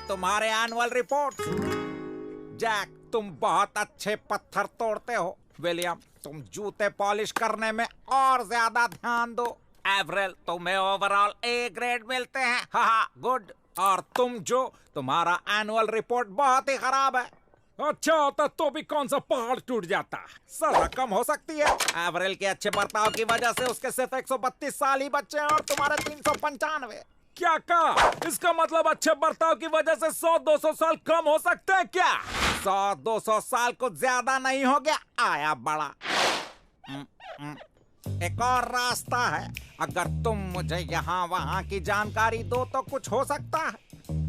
तुम्हारे annual report. Jack, तुम बहुत अच्छे पत्थर तोड़ते हो। विलियम, तुम जूते पॉलिश करने में और ज्यादा ध्यान दो। एवरेल, तुम्हें ओवरऑल ए ग्रेड मिलते हैं। हाँ, गुड। और तुम जो, तुम्हारा एनुअल रिपोर्ट बहुत ही खराब है। अच्छा होता तो भी कौन सा पहाड़ टूट जाता। सजा कम हो सकती है। एवरेल के अच्छे बर्ताव की वजह से उसके सिर्फ 132 साल ही बचे हैं और तुम्हारे 395। क्या कहा? इसका मतलब अच्छे बर्ताव की वजह से 100-200 साल कम हो सकते हैं क्या? 100-200 साल कुछ ज्यादा नहीं हो गया? आया बड़ा। एक और रास्ता है। अगर तुम मुझे यहाँ वहाँ की जानकारी दो तो कुछ हो सकता है,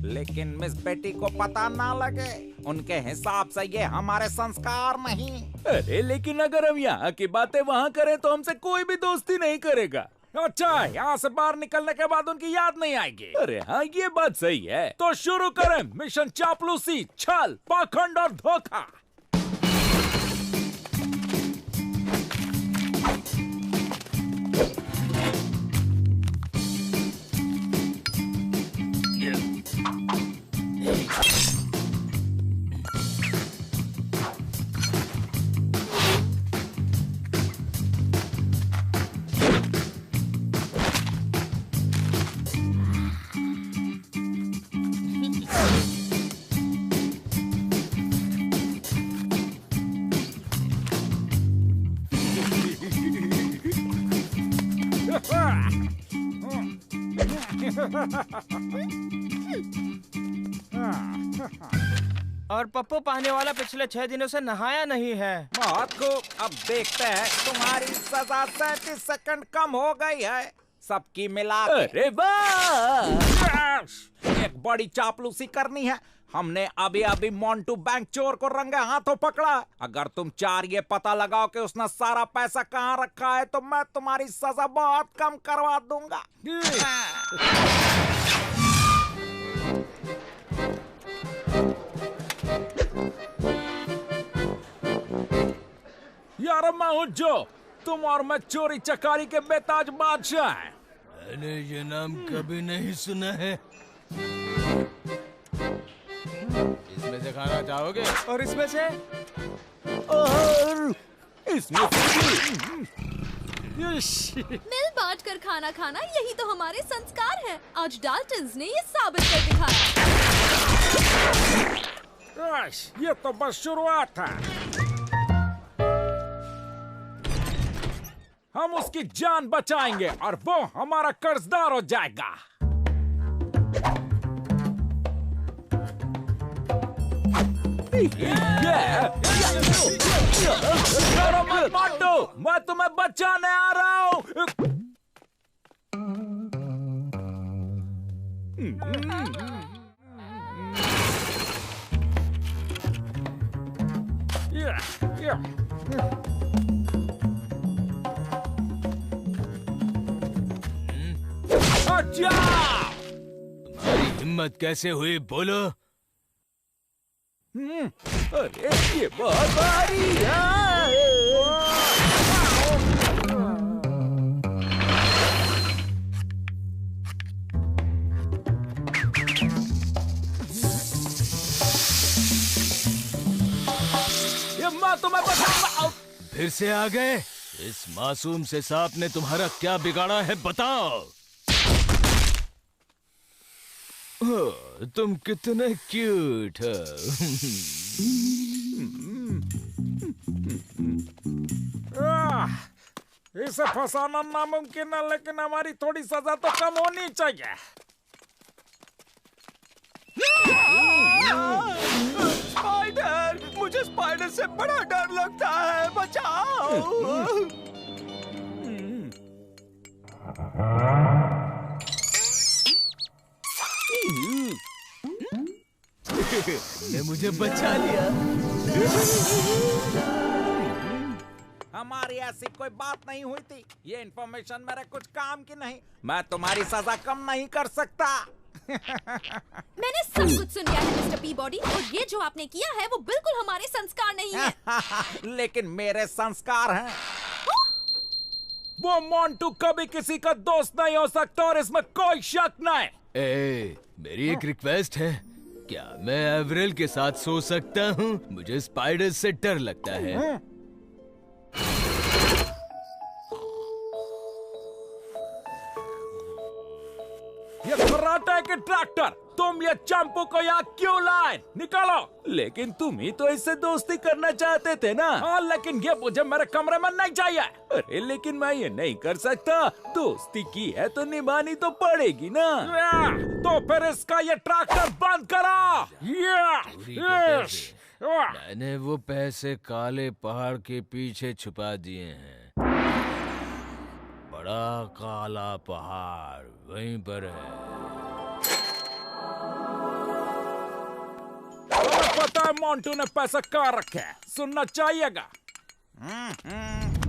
लेकिन मिस बेटी को पता ना लगे। उनके हिसाब से ये हमारे संस्कार नहीं। अरे लेकिन अगर हम यहाँ की बातें वहाँ करें तो हमसे कोई भी दोस्ती नहीं करेगा। अच्छा, यहाँ से बाहर निकलने के बाद उनकी याद नहीं आएगी। अरे हाँ, ये बात सही है। तो शुरू करें मिशन चापलूसी, छल, पाखंड और धोखा। और पप्पू पाने वाला पिछले 6 दिनों से नहाया नहीं है। बहुत खूब। अब देखते हैं। तुम्हारी सजा 37 सेकंड कम हो गई है सबकी मिला के। अरे वाह! एक बड़ी चापलूसी करनी है। हमने अभी अभी मोंटू बैंक चोर को रंगे हाथों पकड़ा। अगर तुम 4 ये पता लगाओ कि उसने सारा पैसा कहाँ रखा है तो मैं तुम्हारी सजा बहुत कम करवा दूंगा। यार मैं हूँ जो, तुम और मैं चोरी चकारी के बेताज बादशाह हैं। मैंने ये नाम कभी नहीं सुना है। इसमें से खाना चाहोगे? और इसमें से? और इसमें मिल बांट कर खाना खाना, यही तो हमारे संस्कार है। आज डाल्टन्स ने ये साबित कर दिखाया। ये तो बस शुरुआत है। हम उसकी जान बचाएंगे और वो हमारा कर्जदार हो जाएगा। मत मारो, मैं तुम्हें बचाने आ रहा हूँ। तुम्हारी हिम्मत कैसे हुई बोलो? अरे ये बहुत भारी है। ये मैं तुम्हें बताऊंगा। फिर से आ गए? इस मासूम से सांप ने तुम्हारा क्या बिगाड़ा है बताओ। तुम कितने क्यूट हो। इसे फंसाना नामुमकिन है, लेकिन हमारी थोड़ी सजा तो कम होनी चाहिए। स्पाइडर! मुझे स्पाइडर से बड़ा डर लगता है, बचाओ! ने मुझे बचा लिया। हमारी ऐसी कोई बात नहीं हुई थी। ये इन्फॉर्मेशन मेरे कुछ काम की नहीं। मैं तुम्हारी सजा कम नहीं कर सकता। मैंने सब कुछ सुन लिया है मिस्टर पीबॉडी, और ये जो आपने किया है वो बिल्कुल हमारे संस्कार नहीं है। लेकिन मेरे संस्कार हैं। वो मोंटू कभी किसी का दोस्त नहीं हो सकता और इसमें कोई शक नहीं। ए, मेरी एक रिक्वेस्ट है। क्या मैं एवरेल के साथ सो सकता हूँ? मुझे स्पाइडर से डर लगता है। ये कराटे के ट्रैक्टर, तुम ये चंपू को यहाँ क्यों लाए? निकालो। लेकिन तुम ही तो इससे दोस्ती करना चाहते थे ना? हाँ, लेकिन ये मुझे मेरे कमरे में नहीं चाहिए। अरे लेकिन मैं ये नहीं कर सकता। दोस्ती की है तो निभानी तो पड़ेगी ना। तो फिर इसका ये ट्रैक्टर बंद करो। मैंने वो पैसे काले पहाड़ के पीछे छुपा दिए हैं। बड़ा काला पहाड़ वहीं पर है। पता है मोंटू ने पैसा कहाँ रखे है? सुनना चाहिएगा।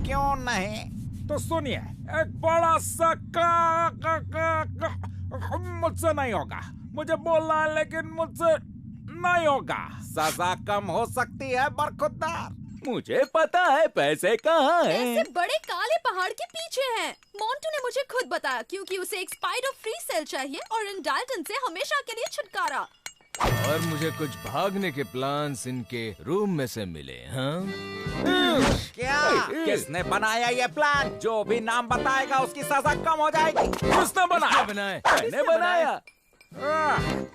क्यों नहीं? तो सुनिए, एक बड़ा सा मुझसे नहीं होगा। मुझे बोलना है लेकिन मुझसे नहीं होगा। सजा कम हो सकती है बरखुरदार। मुझे पता है पैसे कहाँ हैं। ऐसे बड़े काले पहाड़ के पीछे हैं। मोंटू ने मुझे खुद बताया क्योंकि उसे एक स्पाइडर फ्री सेल चाहिए और इन डाल्टन से हमेशा के लिए छुटकारा। और मुझे कुछ भागने के प्लान्स इनके रूम में से मिले। हाँ, क्या? किसने बनाया ये प्लान? जो भी नाम बताएगा उसकी सजा कम हो जाएगी। किसने बनाया? बनाए? मैंने बनाया।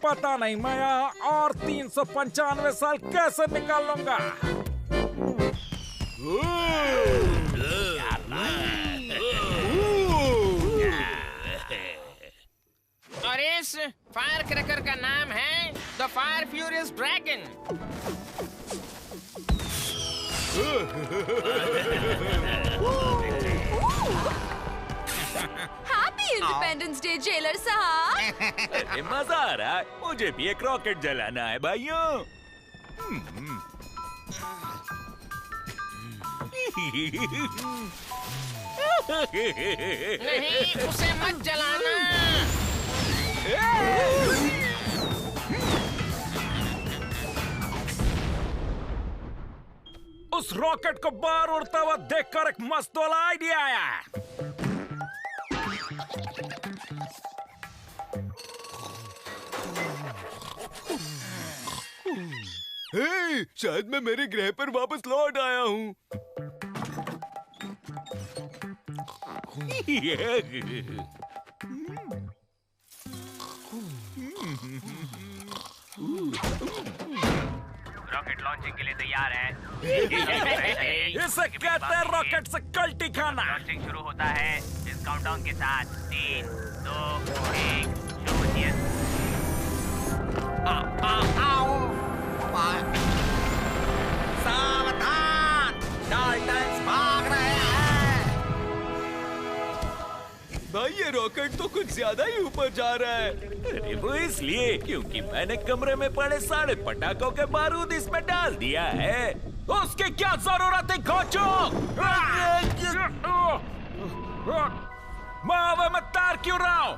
पता नहीं मैं यहाँ और 395 साल कैसे निकाल लूंगा। और इस फायर क्रैकर का नाम है the fire furious dragon. Happy independence day jailer साहब। अरे मजा आ रहा है। मुझे भी एक रॉकेट जलाना है भाइयों। नहीं, उसे मत जलाना। उस रॉकेट को बाहर उड़ता हुआ देखकर एक मस्त वाला आइडिया आया। हे, शायद मैं मेरे ग्रह पर वापस लौट आया हूँ। रॉकेट लॉन्चिंग के लिए तैयार है। इसे कहते हैं रॉकेट से कल्टी खाना। लॉन्चिंग शुरू होता है इस काउंटडाउन के साथ। 3, 2, 1, शून्य। सावधान, डाल्टन्स भाग रहे हैं। भाई ये रॉकेट तो कुछ ज्यादा ही ऊपर जा रहा है। अरे वो इसलिए क्योंकि मैंने कमरे में पड़े सारे पटाखों के बारूद इसमें डाल दिया है। उसकी क्या जरूरत है खोचो? मैं हवा में तार क्यों रहा हूँ?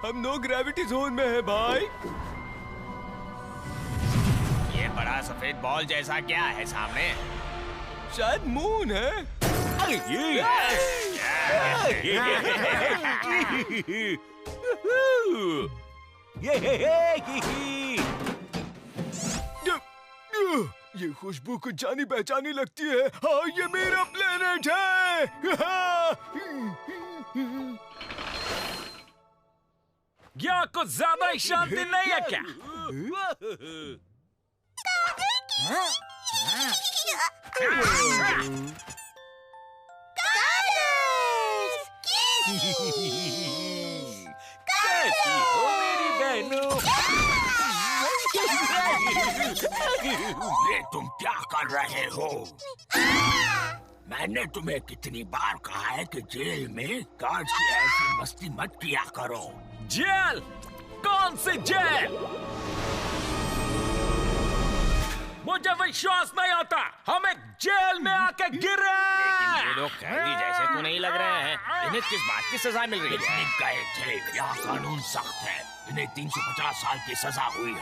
हम नो ग्रेविटी जोन में है भाई। ये बड़ा सफेद बॉल जैसा क्या है सामने? शायद मून है। ये खुशबू कुछ जानी पहचानी लगती है। हाँ, ये मेरा प्लेनेट है। क्या कुछ ज्यादा ही शांति नहीं है क्या? कैसी हो मेरी बहनों? ये तुम क्या कर रहे हो? मैंने तुम्हें कितनी बार कहा है कि जेल में गार्ड्स की ऐसी मस्ती मत किया करो। जेल? कौन सी जेल? मुझे विश्वास नहीं आता हम एक जेल में आके गिरे। ये लोग कैदी जैसे तो नहीं लग रहे हैं। इन्हें किस बात की सजा मिल रही है? गए थे, यहाँ कानून सख्त है। इन्हें 350 साल की सजा हुई है।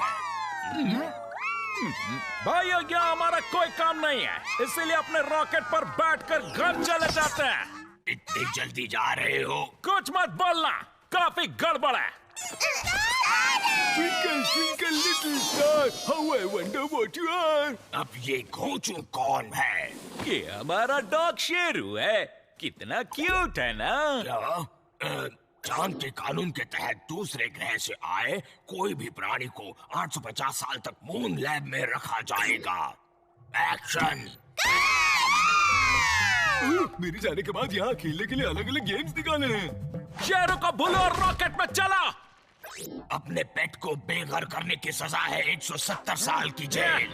भाई यहाँ हमारा कोई काम नहीं है, इसीलिए अपने रॉकेट पर बैठकर घर चले जाते हैं। इतनी जल्दी जा रहे हो? कुछ मत बोलना, काफी गड़बड़ है। Twinkle, twinkle, little star, how I wonder what you are. अब ये घोंचू कौन है? ये हमारा डॉग शेरू है। कितना क्यूट है ना? क्या? चांद के कानून के तहत दूसरे ग्रह से आए कोई भी प्राणी को 850 साल तक मून लैब में रखा जाएगा। एक्शन! मेरे जाने के बाद यहाँ खेलने के लिए अलग-अलग गेम्स निकाले हैं। शेरू को बुलो और रॉकेट में चला। अपने पेट को बेघर करने की सजा है 170 साल की जेल।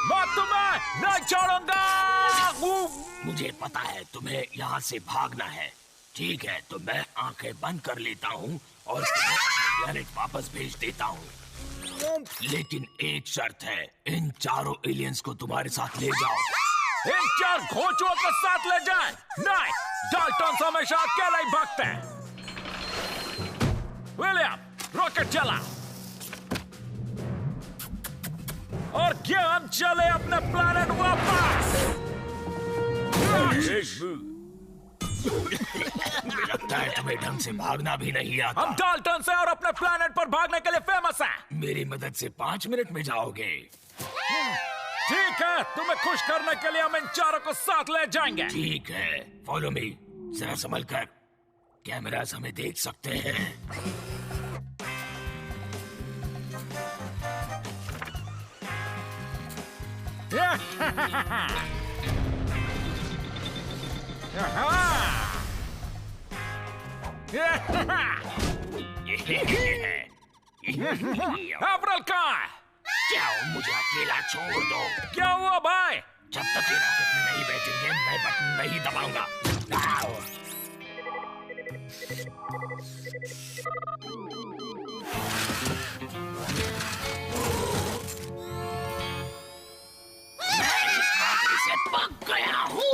मैं तुम्हें नहीं छोड़ूंगा। मुझे पता है तुम्हें यहाँ से भागना है। ठीक है, तो मैं आंखें बंद कर लेता हूँ और प्लेनेट वापस भेज देता हूँ। लेकिन एक शर्त है, इन चारों एलियंस को तुम्हारे साथ ले जाओ। इन 4 घोंचुओं को साथ ले जाए। नहीं, डाल्टन हमेशा अकेला ही भागते हैं। विलियम, रॉकेट चला और क्या हम चले अपने प्लेनेट वापस। मुझे लगता है तुम्हें ढंग से भागना भी नहीं आता। हम डाल्टन से और अपने प्लेनेट पर भागने के लिए फेमस हैं। मेरी मदद से 5 मिनट में जाओगे। ठीक है, तुम्हें खुश करने के लिए हम इन 4 को साथ ले जाएंगे। ठीक है, फॉलो मी। जरा संभल कर, कैमरास हमें देख सकते हैं। एवरल कहाँ है? जाओ, मुझे अकेला छोड़ दो। क्या हुआ भाई? जब तक ये रॉकेट में नहीं बैठेंगे मैं बटन नहीं दबाऊंगा। आओ। मैं इस नौकरी से पक गया हूँ।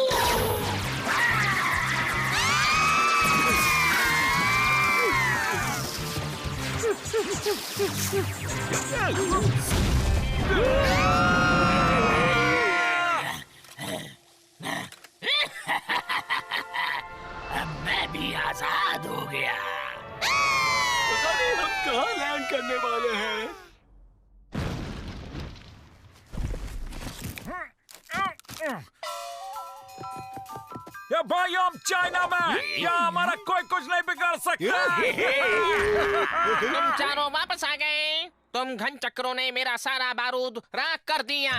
अब मैं भी आजाद हो गया। पता नहीं हम कहाँ लैंड करने वाले हैं। ये भाई, हम चाइना में, यहाँ हमारा कोई कुछ नहीं बिगाड़ सकता। तुम चारों वापस आ गए। तुम घन चक्रों ने मेरा सारा बारूद राख कर दिया।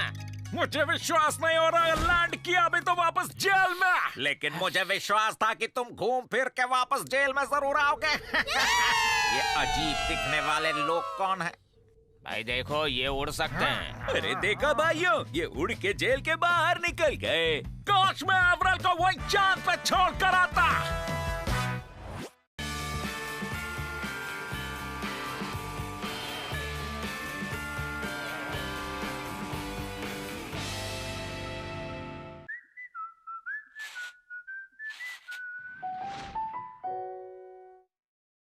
मुझे विश्वास नहीं हो रहा है, लैंड किया अभी तो वापस जेल में। लेकिन मुझे विश्वास था कि तुम घूम फिर के वापस जेल में जरूर आओगे। ये अजीब दिखने वाले लोग कौन हैं? भाई देखो, ये उड़ सकते हैं। अरे देखा भाइयों, ये उड़ के जेल के बाहर निकल गए। काश मैं एवरल को वही चांद पे छोड़ कर आता।